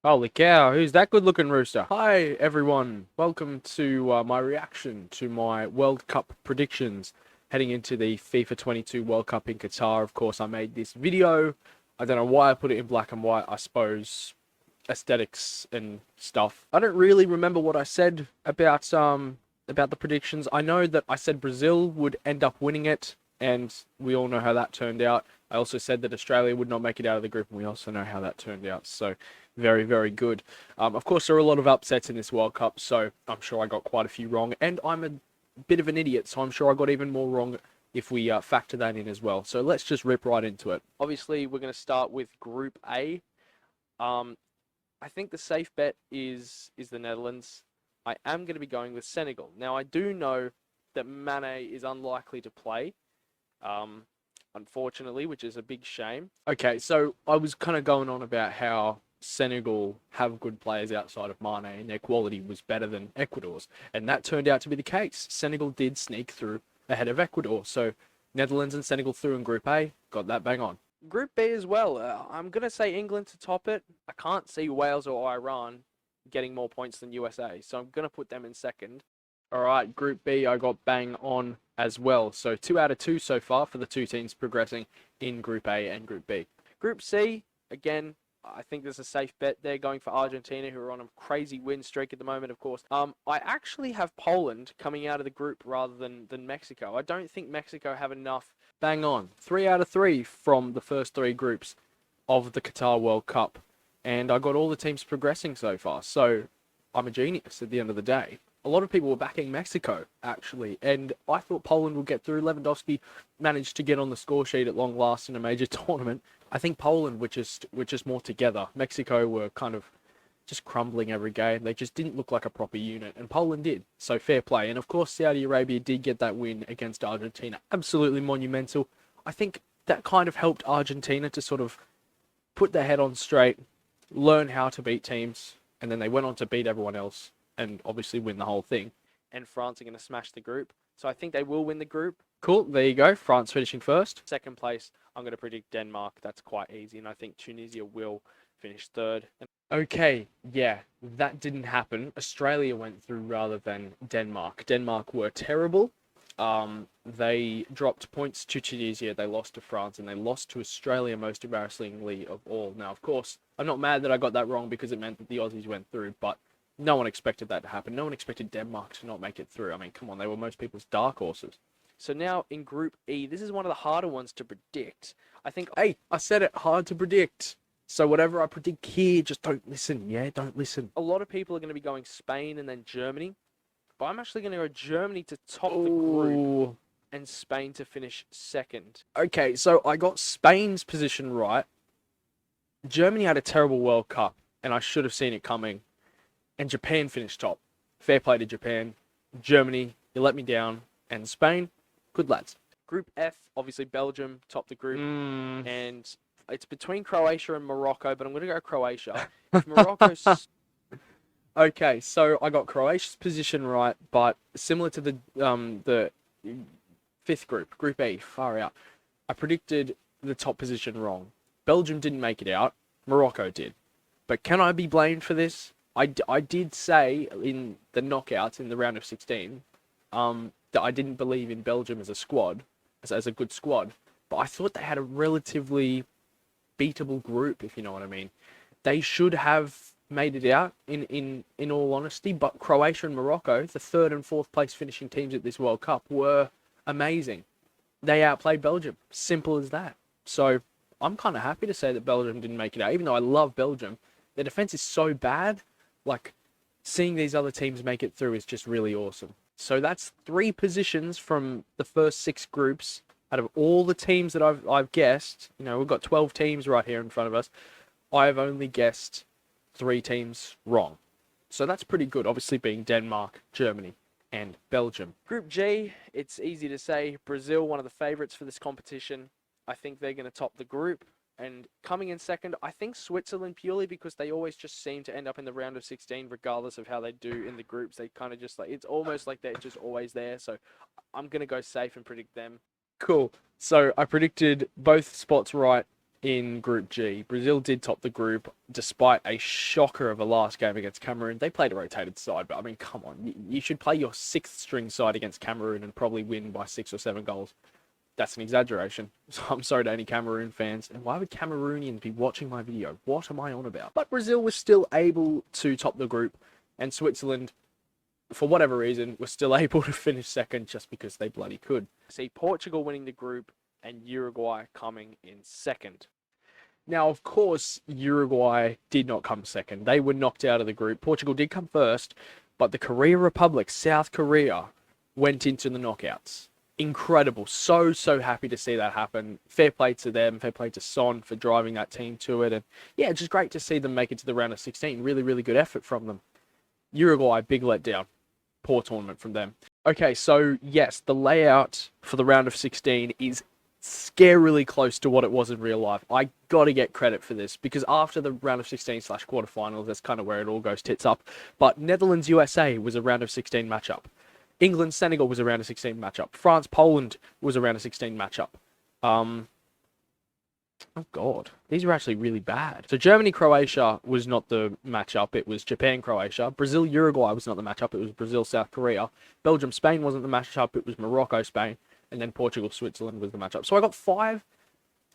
Holy cow, who's that good looking rooster? Hi everyone, welcome to my reaction to my World Cup predictions heading into the FIFA 22 World Cup in Qatar. Of course, I made this video. I don't know why I put it in black and white. I suppose aesthetics and stuff. I don't really remember what I said about the predictions. I know that I said Brazil would end up winning it, and we all know how that turned out. I also said that Australia would not make it out of the group, and we also know how that turned out. So, very, very good. Of course, there are a lot of upsets in this World Cup, so I'm sure I got quite a few wrong, and I'm a bit of an idiot, so I'm sure I got even more wrong if we factor that in as well. So let's just rip right into it. Obviously, we're going to start with Group A. Um, I think the safe bet is the Netherlands. I am going to be going with Senegal. Now, I do know that Mane is unlikely to play, um, unfortunately, which is a big shame. Okay, so I was kind of going on about how Senegal have good players outside of Mane and their quality was better than Ecuador's, and that turned out to be the case. Senegal did sneak through ahead of Ecuador, so Netherlands and Senegal through in Group A, got that bang on. Group B as well. I'm going to say England to top it. I can't see Wales or Iran getting more points than USA, so I'm going to put them in second. All right, Group B, I got bang on as well. So 2 out of 2 so far for the two teams progressing in Group A and Group B. Group C, again, I think there's a safe bet there going for Argentina, who are on a crazy win streak at the moment, of course. I actually have Poland coming out of the group rather than Mexico. I don't think Mexico have enough. Bang on. 3 out of 3 from the first three groups of the Qatar World Cup. And I got all the teams progressing so far. So I'm a genius at the end of the day. A lot of people were backing Mexico, actually, and I thought Poland would get through. Lewandowski managed to get on the score sheet at long last in a major tournament. I think Poland were just more together. Mexico were kind of just crumbling every game. They just didn't look like a proper unit, and Poland did. So fair play. And of course, Saudi Arabia did get that win against Argentina. Absolutely monumental. I think that kind of helped Argentina to sort of put their head on straight, learn how to beat teams, and then they went on to beat everyone else and obviously win the whole thing. And France are going to smash the group. So I think they will win the group. Cool, there you go. France finishing first. Second place, I'm going to predict Denmark. That's quite easy. And I think Tunisia will finish third. Okay, yeah, that didn't happen. Australia went through rather than Denmark. Denmark were terrible. They dropped points to Tunisia, they lost to France, and they lost to Australia most embarrassingly of all. Now, of course, I'm not mad that I got that wrong because it meant that the Aussies went through, but no one expected that to happen. No one expected Denmark to not make it through. I mean, come on, they were most people's dark horses. So now in Group E, this is one of the harder ones to predict. I think, hey, I said it, hard to predict. So whatever I predict here, just don't listen, yeah? Don't listen. A lot of people are going to be going Spain and then Germany. But I'm actually going to go Germany to top the group and Spain to finish second. Okay, so I got Spain's position right. Germany had a terrible World Cup, and I should have seen it coming. And Japan finished top. Fair play to Japan. Germany, you let me down. And Spain, good lads. Group F, obviously Belgium topped the group. And it's between Croatia and Morocco, but I'm going to go Croatia. If Morocco Okay, so I got Croatia's position right, but similar to the fifth group, Group E, far out. I predicted the top position wrong. Belgium didn't make it out. Morocco did. But can I be blamed for this? I did say in the knockouts in the round of 16 that I didn't believe in Belgium as a squad, as a good squad. But I thought they had a relatively beatable group, if you know what I mean. They should have made it out in all honesty, but Croatia and Morocco, the third and fourth place finishing teams at this World Cup, were amazing. They outplayed Belgium. Simple as that. So I'm kind of happy to say that Belgium didn't make it out, even though I love Belgium. Their defense is so bad. Like, seeing these other teams make it through is just really awesome. So that's 3 positions from the first 6 groups out of all the teams that I've guessed. You know, we've got 12 teams right here in front of us. I've only guessed 3 teams wrong. So that's pretty good, obviously being Denmark, Germany, and Belgium. Group G, it's easy to say Brazil, one of the favourites for this competition. I think they're going to top the group. And coming in second, I think Switzerland, purely because they always just seem to end up in the round of 16, regardless of how they do in the groups. They kind of just like, it's almost like they're just always there. So I'm going to go safe and predict them. Cool. So I predicted both spots right in Group G. Brazil did top the group despite a shocker of a last game against Cameroon. They played a rotated side, but I mean, come on. You should play your sixth string side against Cameroon and probably win by 6 or 7 goals. That's an exaggeration. So I'm sorry to any Cameroon fans. And why would Cameroonians be watching my video? What am I on about? But Brazil was still able to top the group, and Switzerland, for whatever reason, was still able to finish second just because they bloody could. See Portugal winning the group and Uruguay coming in second. Now, of course, Uruguay did not come second. They were knocked out of the group. Portugal did come first, but the Korea Republic, South Korea, went into the knockouts. Incredible. So happy to see that happen. Fair play to them. Fair play to Son for driving that team to it. And yeah, just great to see them make it to the round of 16. Really good effort from them. Uruguay, big letdown. Poor tournament from them. Okay, so yes, the layout for the round of 16 is scarily close to what it was in real life. I got to get credit for this because after the round of 16 / quarterfinals, that's kind of where it all goes tits up. But Netherlands-USA was a round of 16 matchup. England-Senegal was a round of 16 matchup. France-Poland was a round of 16 matchup. Oh God, these are actually really bad. So Germany-Croatia was not the matchup. It was Japan-Croatia. Brazil-Uruguay was not the matchup. It was Brazil-South Korea. Belgium-Spain wasn't the matchup. It was Morocco-Spain. And then Portugal-Switzerland was the matchup. So I got 5.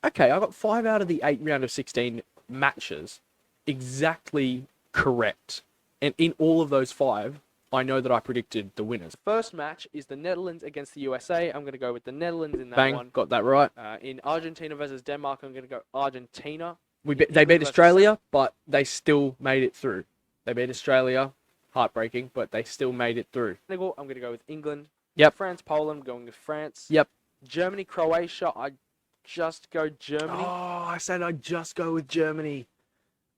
Okay, I got 5 out of the 8 round of 16 matches exactly correct. And in all of those 5, I know that I predicted the winners. First match is the Netherlands against the USA. I'm going to go with the Netherlands in that one. Bang, got that right. In Argentina versus Denmark, I'm going to go Argentina. They beat Australia, but they still made it through. They beat Australia, heartbreaking, but they still made it through. Senegal, I'm going to go with England. Yep. France, Poland, going with France. Yep. Germany, Croatia, I just go Germany. Oh, I said I'd just go with Germany.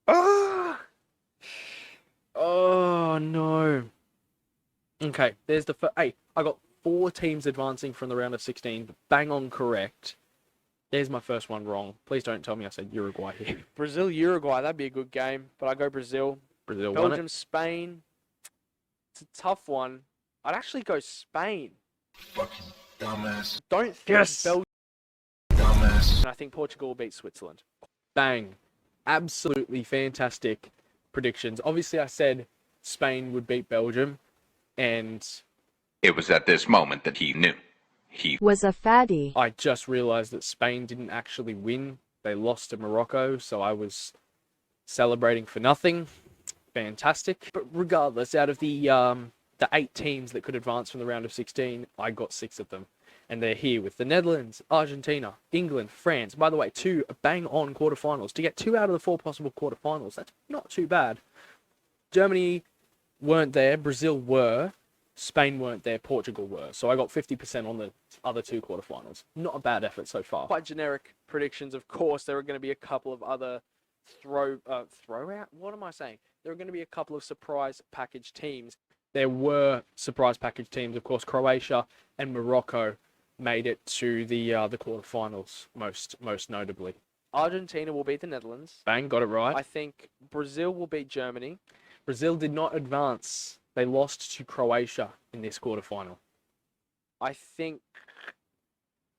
Oh no. Okay, there's the first. Hey, I got 4 teams advancing from the round of 16. Bang on correct. There's my first one wrong. Please don't tell me I said Uruguay here. Brazil, Uruguay, that'd be a good game, but I go Brazil. Brazil won it. Belgium, Spain. It's a tough one. I'd actually go Spain. Fucking dumbass. Don't think Belgium. Dumbass. And I think Portugal will beat Switzerland. Bang. Absolutely fantastic predictions. Obviously, I said Spain would beat Belgium. And it was at this moment that he knew. He was a fatty. I just realized that Spain didn't actually win. They lost to Morocco, so I was celebrating for nothing. Fantastic. But regardless, out of the 8 teams that could advance from the round of 16, I got 6 of them. And they're here with the Netherlands, Argentina, England, France. By the way, 2 bang-on quarterfinals. To get 2 out of the 4 possible quarterfinals, that's not too bad. Germany weren't there, Brazil were, Spain weren't there, Portugal were. So I got 50% on the other 2 quarterfinals. Not a bad effort so far. Quite generic predictions, of course. There are going to be a couple of other throw out? What am I saying? There are going to be a couple of surprise package teams. There were surprise package teams, of course. Croatia and Morocco made it to the quarterfinals, most notably. Argentina will beat the Netherlands. Bang, got it right. I think Brazil will beat Germany. Brazil did not advance. They lost to Croatia in this quarterfinal. I think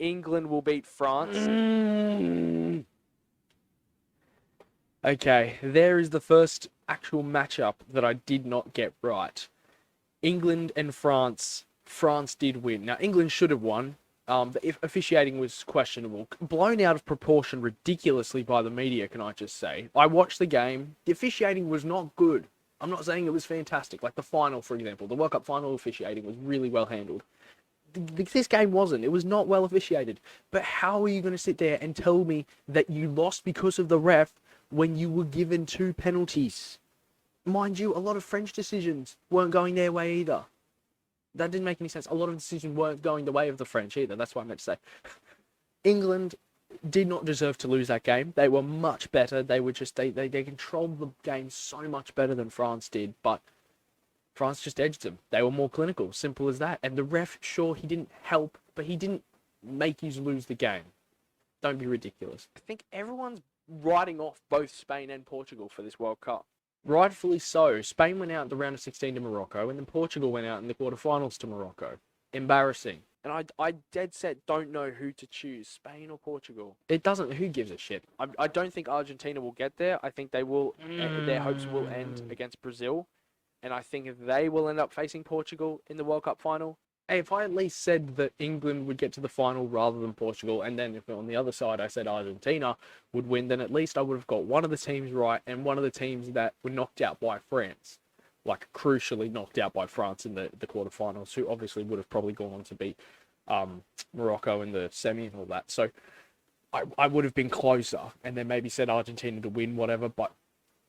England will beat France. Okay, there is the first actual matchup that I did not get right. England and France. France did win. Now, England should have won. The officiating was questionable. Blown out of proportion ridiculously by the media, can I just say. I watched the game. The officiating was not good. I'm not saying it was fantastic. Like the final, for example. The World Cup final officiating was really well handled. This game wasn't. It was not well officiated. But how are you going to sit there and tell me that you lost because of the ref when you were given 2 penalties? Mind you, a lot of French decisions weren't going their way either. That didn't make any sense. A lot of decisions weren't going the way of the French either. That's what I meant to say. England did not deserve to lose that game. They were much better. They were just they controlled the game so much better than France did, but France just edged them. They were more clinical, simple as that. And the ref, sure, he didn't help, but he didn't make you lose the game. Don't be ridiculous. I think everyone's writing off both Spain and Portugal for this World Cup. Rightfully so. Spain went out in the round of 16 to Morocco, and then Portugal went out in the quarterfinals to Morocco. Embarrassing. And I dead set don't know who to choose, Spain or Portugal. It doesn't. Who gives a shit? I don't think Argentina will get there. I think they will. Their hopes will end against Brazil, and I think they will end up facing Portugal in the World Cup final. Hey, if I at least said that England would get to the final rather than Portugal, and then if on the other side I said Argentina would win, then at least I would have got one of the teams right and one of the teams that were knocked out by France. Like, crucially knocked out by France in the quarterfinals, who obviously would have probably gone on to beat Morocco in the semi and all that. So I would have been closer and then maybe said Argentina to win, whatever, but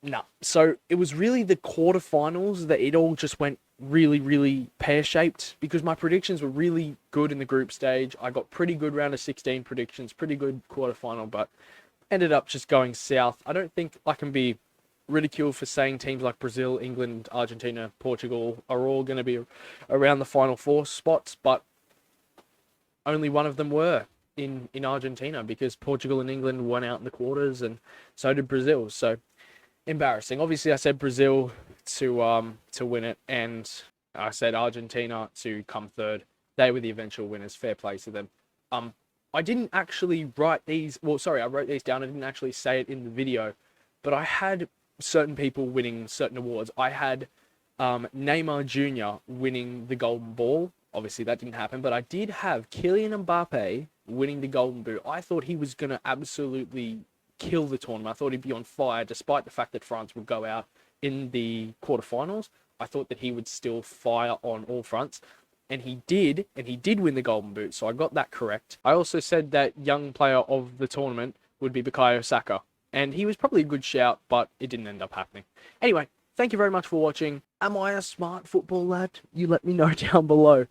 no. So it was really the quarterfinals that it all just went really, really pear-shaped, because my predictions were really good in the group stage. I got pretty good round of 16 predictions, pretty good quarterfinal, but ended up just going south. I don't think I can be ridiculed for saying teams like Brazil, England, Argentina, Portugal are all going to be around the final four spots, but only one of them were in Argentina, because Portugal and England won out in the quarters, and so did Brazil. So embarrassing. Obviously, I said Brazil to win it, and I said Argentina to come third. They were the eventual winners. Fair play to them. I didn't actually write these. Well, sorry, I wrote these down. I didn't actually say it in the video, but I had certain people winning certain awards. I had Neymar Jr. winning the Golden Ball. Obviously, that didn't happen, but I did have Kylian Mbappe winning the Golden Boot. I thought he was going to absolutely kill the tournament. I thought he'd be on fire, despite the fact that France would go out in the quarterfinals. I thought that he would still fire on all fronts, and he did win the Golden Boot, so I got that correct. I also said that young player of the tournament would be Bukayo Saka, and he was probably a good shout, but it didn't end up happening. Anyway, thank you very much for watching. Am I a smart football lad? You let me know down below.